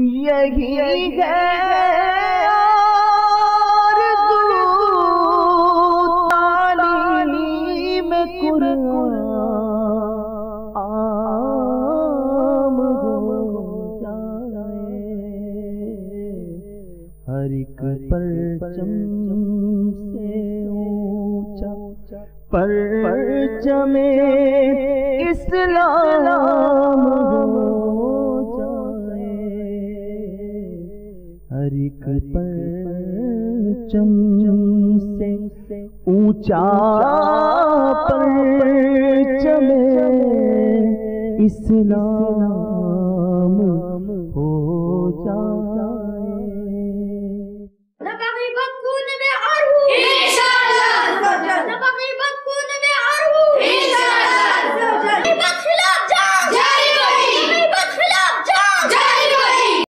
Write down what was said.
یہی ہے آرزو تعلیم قرآن عام ہو جائے، ہر ایک پرچم سے اونچا پرچم اسلام ہو جائے، ہر ایک پرچم سے اونچا پرچم اسلام ہو جائے۔ نبوی بکو نے